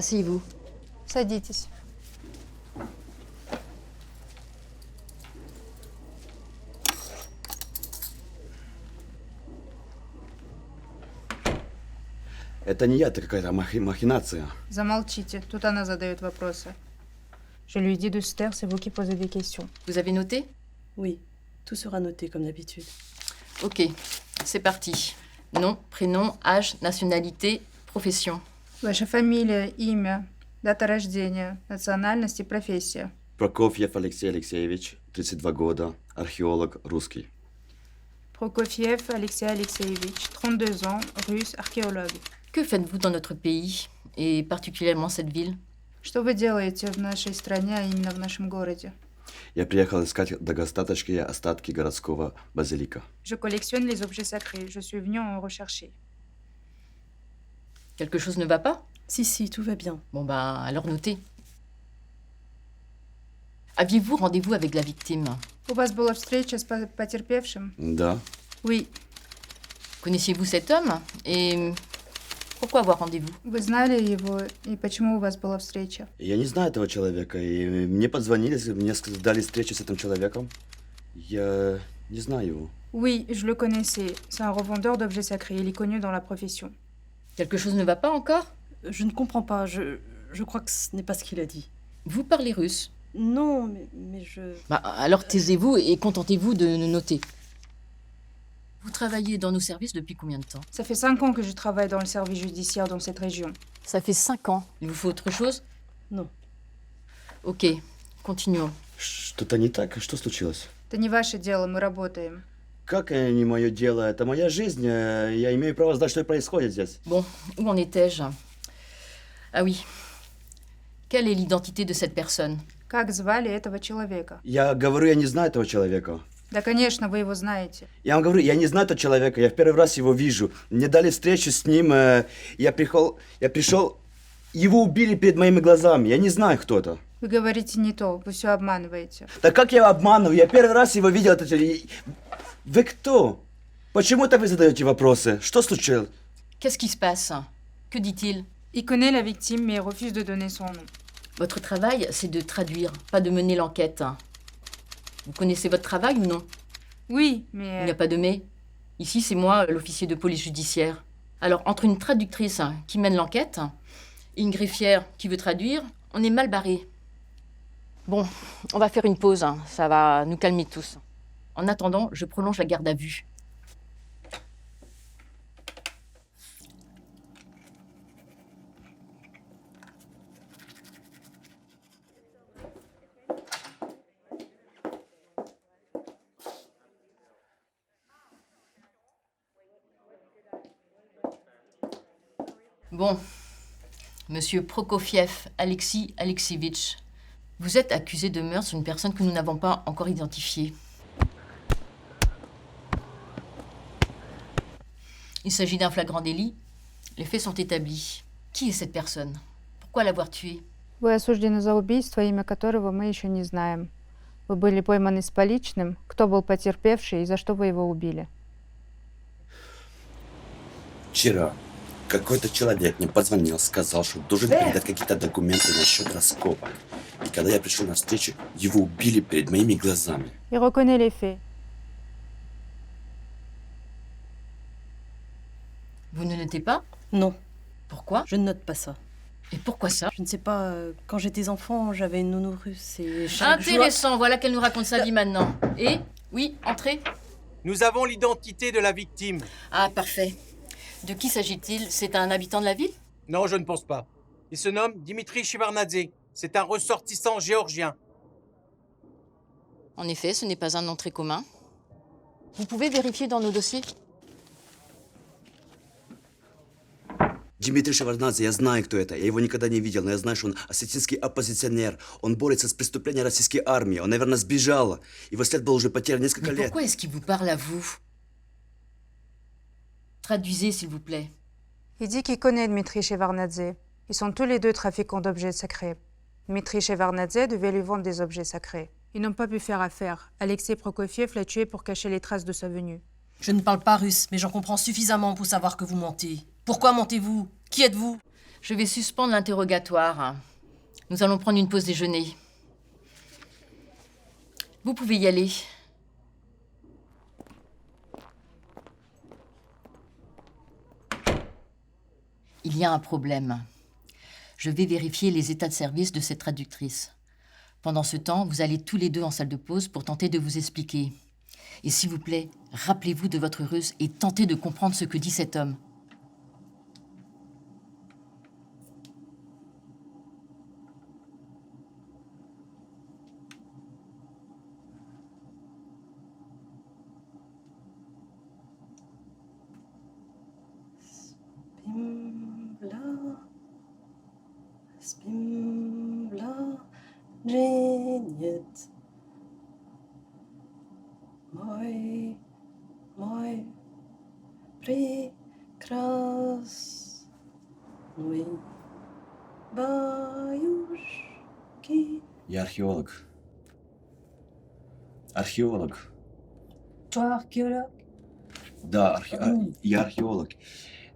Asseyez-vous. Садитесь. Это не я, это какая-то махинация. Замолчите. Тут она задает вопросы. Je lui dis de se taire, c'est vous qui posez des questions. Vous avez noté? Oui, tout sera noté comme d'habitude. Ok, c'est parti. Nom, prénom, âge, nationalité, profession. Ваша фамилия, имя, дата рождения, национальность и профессия. Прокофьев Алексей Алексеевич, 32 года, археолог, русский. Prokofiev Alexei Alexeevich, 32 ans, russe, archéologue. Que faites-vous dans notre pays, et particulièrement cette ville? Что вы делаете в нашей стране, а именно в нашем городе? Я приехал искать достаточные остатки городского базилика. Je collectionne les objets sacrés. Je suis venue en rechercher. Quelque chose ne va pas? Si, tout va bien. Bon bah, alors notez. Aviez-vous rendez-vous avec la victime? У вас была встреча с потерпевшим? Да. Oui. Connaissiez-vous cet homme? Et pourquoi avoir rendez-vous? Вы знали его, и почему у вас была встреча? Я не знаю этого человека, и мне позвонили, мне дали встречу с этим человеком. Я не знаю его. Oui, je le connaissais. C'est un revendeur d'objets sacrés. Il est connu dans la profession. Quelque chose ne va pas encore? Je ne comprends pas, je crois que ce n'est pas ce qu'il a dit. Vous parlez russe? Non, mais je... Bah, alors taisez-vous et contentez-vous de noter. Vous travaillez dans nos services depuis combien de temps? Ça fait 5 ans que je travaille dans le service judiciaire dans cette région. Ça fait 5 ans. Il vous faut autre chose? Non. Ok, continuons. Что-то не так? Что случилось? Это не ваше дело, мы работаем. Как не мое дело? Это моя жизнь. Я имею право знать, что происходит здесь. Bon, où en étais-je? Ah oui. Quelle est l'identité de cette personne? Как звали этого человека? Я говорю, я не знаю этого человека. Да, конечно, вы его знаете. Я вам говорю, я не знаю этого человека, я в первый раз его вижу. Мне дали встречу с ним, я пришел, его убили перед моими глазами, я не знаю, кто это. Вы говорите не то, вы все обманываете. Да как я обманываю? Я первый раз его видел. Вы кто? Почему это вы задаете вопросы? Что случилось? Qu'est-ce qui se passe? Que dit-il? Il connaît la victime, mais il refuse de donner son nom. Votre travail, c'est de traduire, pas de mener l'enquête. Vous connaissez votre travail ou non? Oui, Il n'y mais... a pas de mais. Ici, c'est moi, l'officier de police judiciaire. Alors, entre une traductrice qui mène l'enquête et une greffière qui veut traduire, on est mal barré. Bon, on va faire une pause, ça va nous calmer tous. En attendant, je prolonge la garde à vue. Bon, monsieur Prokofiev Alexis Alexeevitch, vous êtes accusé de meurtre sur une personne que nous n'avons pas encore identifiée. Il s'agit d'un flagrant délit. Les faits sont établis. Qui est cette personne? Pourquoi l'avoir tuée? Вы осуждены за убийство, имя которого мы еще не знаем. Вы были пойманы с поличным. Кто был потерпевший и за что вы его убили? Вчера какой-то человек мне позвонил, сказал, что должен передать какие-то документы насчет раскопок. И когда я пришел на встречу, его убили перед моими глазами. Il reconnaît les faits. Vous ne notez pas? Non, Pourquoi? je ne note pas ça. Et pourquoi ça? Je ne sais pas, quand j'étais enfant, j'avais une nounou russe et chaque jour... Intéressant, voilà qu'elle nous raconte sa vie maintenant. Et? Oui, entrez. Nous avons l'identité de la victime. Ah, parfait. De qui s'agit-il? C'est un habitant de la ville? Non, je ne pense pas. Il se nomme Dimitri Shevardnadze. C'est un ressortissant géorgien. En effet, ce n'est pas un nom très commun. Vous pouvez vérifier dans nos dossiers? Дмитрий Шеварднадзе, я знаю, кто это. Я его никогда не видел, но я знаю, что он осетинский оппозиционер. Он борется с преступлением российской армии. Он, наверное, сбежал. Его след был уже потерян несколько Mais лет. pourquoi est-ce qu'il vous parle à vous? Traduisez, s'il vous plaît. Il dit qu'il connaît Dmitri Shevardnadze. Ils sont tous les deux trafiquants d'objets sacrés. Dmitri Shevardnadze devait lui vendre des objets sacrés. Ils n'ont pas pu faire affaire. Alexei Prokofiev l'a tué pour cacher les traces de sa venue. Je ne parle pas russe, mais j'en comprends suffisamment pour savoir que vous mentez. Pourquoi mentez-vous? Qui êtes-vous? Je vais suspendre l'interrogatoire. Nous allons prendre une pause déjeuner. Vous pouvez y aller. Il y a un problème. Je vais vérifier les états de service de cette traductrice. Pendant ce temps, vous allez tous les deux en salle de pause pour tenter de vous expliquer. Et s'il vous plaît, rappelez-vous de votre russe et tentez de comprendre ce que dit cet homme. Spimla, geniet. Мой прекрасный баюшки. Я археолог. Археолог. Toi, archéologue? Да, я археолог.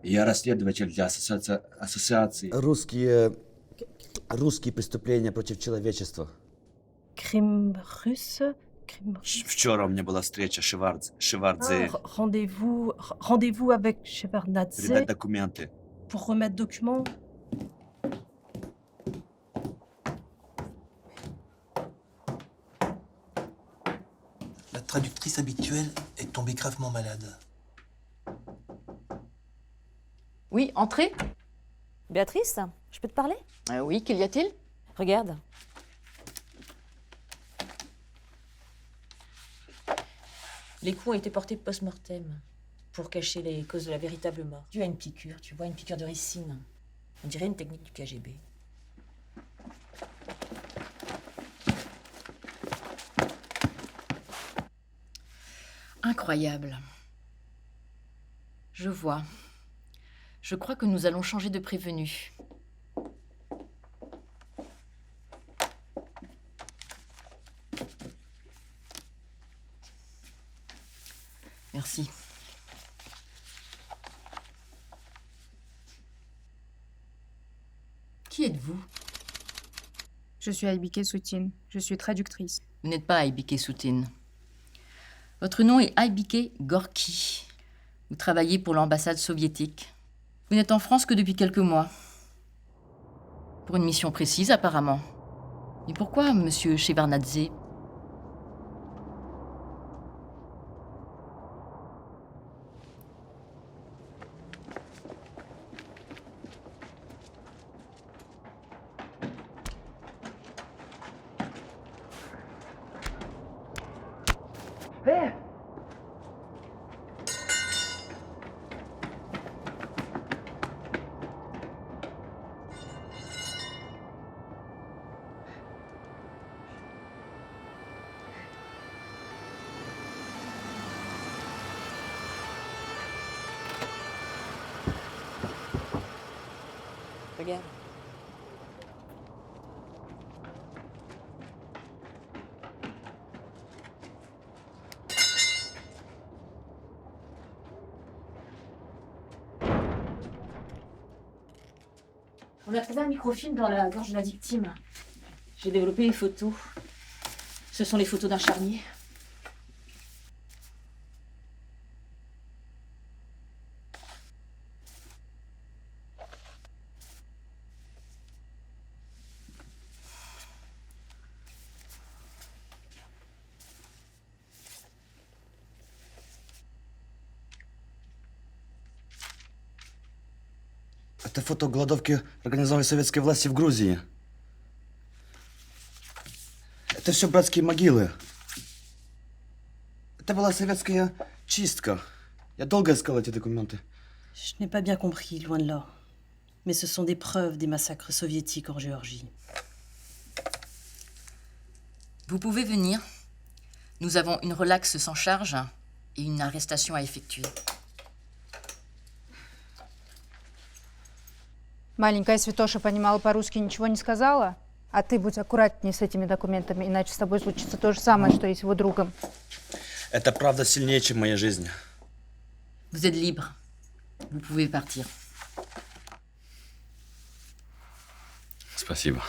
Я расследователь для ассоциации. Русские преступления против человечества. Crime russe? Crime... Вчера у меня была встреча Шевардзе. Rendez-vous avec Shevardnadze Передать документы. pour remettre documents. La traductrice habituelle est tombée gravement malade. Oui, entrez. Béatrice, je peux te parler? Oui, qu'y a-t-il? Regarde. Les coups ont été portés post-mortem pour cacher les causes de la véritable mort. Dû à une piqûre, tu vois, une piqûre de ricine. On dirait une technique du KGB. Incroyable. Je vois. Je crois que nous allons changer de prévenu. Merci. Qui êtes-vous? Je suis Aybike Soutine. Je suis traductrice. Vous n'êtes pas Aybike Soutine. Votre nom est Aybike Gorky. Vous travaillez pour l'ambassade soviétique. Vous n'êtes en France que depuis quelques mois. Pour une mission précise, apparemment. Et pourquoi, monsieur Shevardnadze? Regarde. On a trouvé un microfilm dans la gorge de la victime. J'ai développé les photos. Ce sont les photos d'un charnier. Это фото голодовки организованной советской власти в Грузии. Это все братские могилы. Это была советская чистка. Я долго искал эти документы. Je n'ai pas bien compris, loin de là. Mais ce sont des preuves des massacres soviétiques en Géorgie. Vous pouvez venir. Nous avons une relaxe sans charge et une arrestation à effectuer. Маленькая Святоша понимала по-русски, ничего не сказала? А ты будь аккуратнее с этими документами, иначе с тобой случится то же самое, что и с его другом. Это правда сильнее, чем моя жизнь. Vous êtes libre. Vous pouvez partir. Спасибо.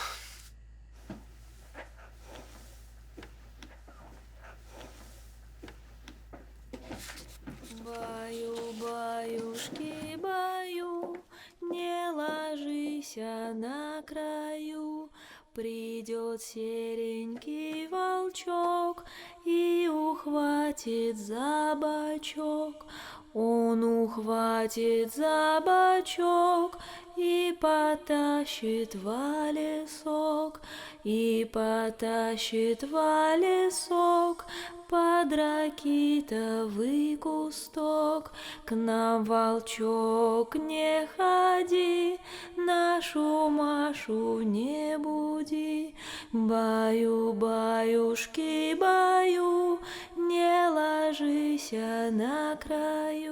Баю, баюшки, баю, не ложись на краю. Придет серенький волчок и ухватит за бочок. Он ухватит за бочок и потащит в лесок, и потащит в лесок под ракитовый кусток. К нам, волчок, не ходи, нашу Машу не буди. Баю, баюшки, баю, не ложись на краю.